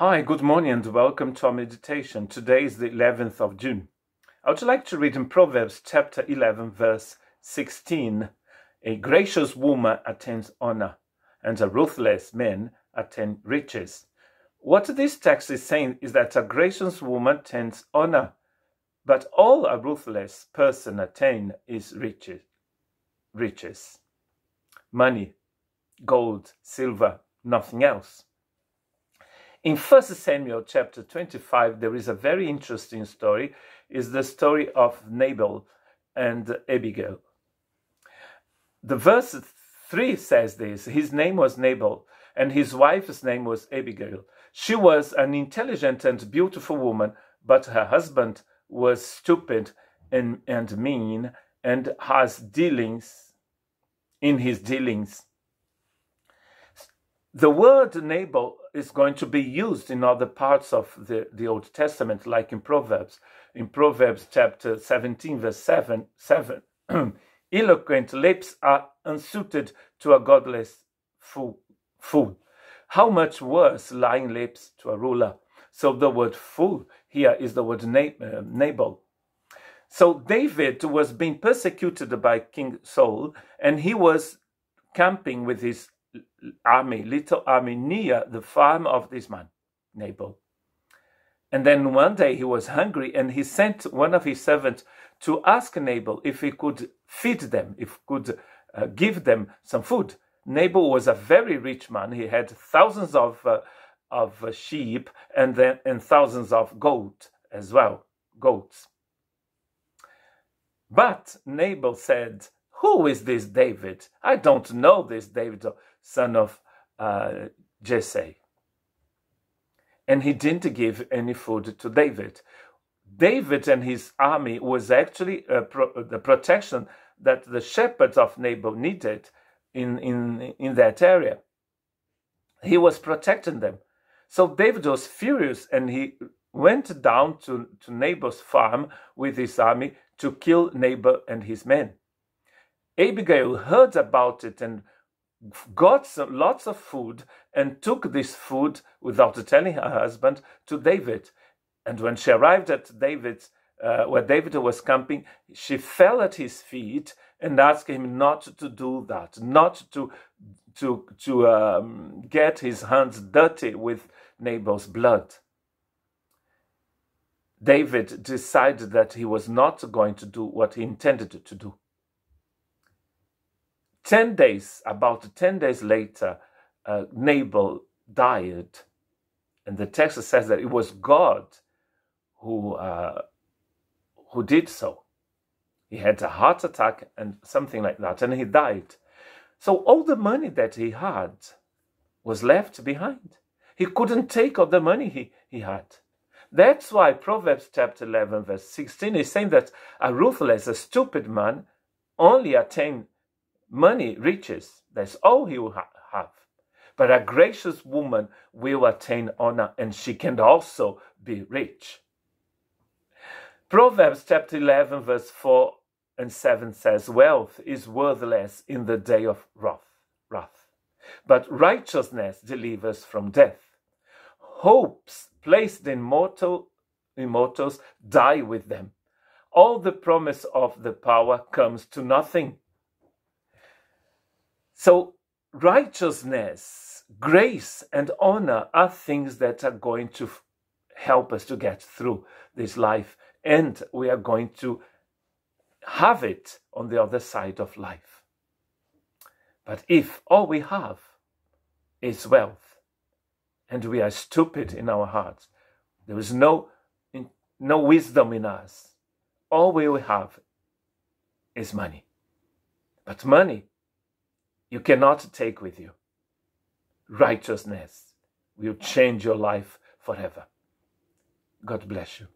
Hi, good morning and welcome to our meditation. Today is the 11th of June. I would like to read in Proverbs chapter 11 verse 16. A gracious woman attains honor and a ruthless man attain riches. What this text is saying is that a gracious woman attains honor, but all a ruthless person attain is riches. Money, gold, silver, nothing else. In 1 Samuel chapter 25, there is a very interesting story. It's the story of Nabal and Abigail. The verse 3 says this: his name was Nabal, and his wife's name was Abigail. She was an intelligent and beautiful woman, but her husband was stupid and mean, and has dealings. The word Nabal is going to be used in other parts of the Old Testament, like in Proverbs. In Proverbs chapter 17, verse 7, eloquent lips are unsuited to a godless fool. How much worse lying lips to a ruler? So the word fool here is the word Nabal. So David was being persecuted by King Saul, and he was camping with his little army near the farm of this man, Nabal. And then one day he was hungry, and he sent one of his servants to ask Nabal if he could feed them, if he could give them some food. Nabal was a very rich man. He had thousands of sheep and thousands of goats as well. But Nabal said, "Who is this David? I don't know this David, son of Jesse." And he didn't give any food to David. David and his army was actually the protection that the shepherds of Nabal needed in that area. He was protecting them. So David was furious, and he went down to Nabal's farm with his army to kill Nabal and his men. Abigail heard about it and got lots of food and took this food without telling her husband to David. And when she arrived at where David was camping, she fell at his feet and asked him not to do that, not to get his hands dirty with Nabal's blood. David decided that he was not going to do what he intended to do. About 10 days later, Nabal died. And the text says that it was God who did so. He had a heart attack and something like that, and he died. So all the money that he had was left behind. He couldn't take all the money he had. That's why Proverbs chapter 11, verse 16 is saying that a ruthless, a stupid man only attain money, riches. That's all he will have. But a gracious woman will attain honor, and she can also be rich. Proverbs chapter 11, verse 4 and 7 says, wealth is worthless in the day of wrath, but righteousness delivers from death. Hopes placed in immortals die with them. All the promise of the power comes to nothing. So righteousness, grace, and honor are things that are going to help us to get through this life, and we are going to have it on the other side of life. But if all we have is wealth, and we are stupid in our hearts, there is no wisdom in us, all we will have is money. But money you cannot take with you. Righteousness will change your life forever. God bless you.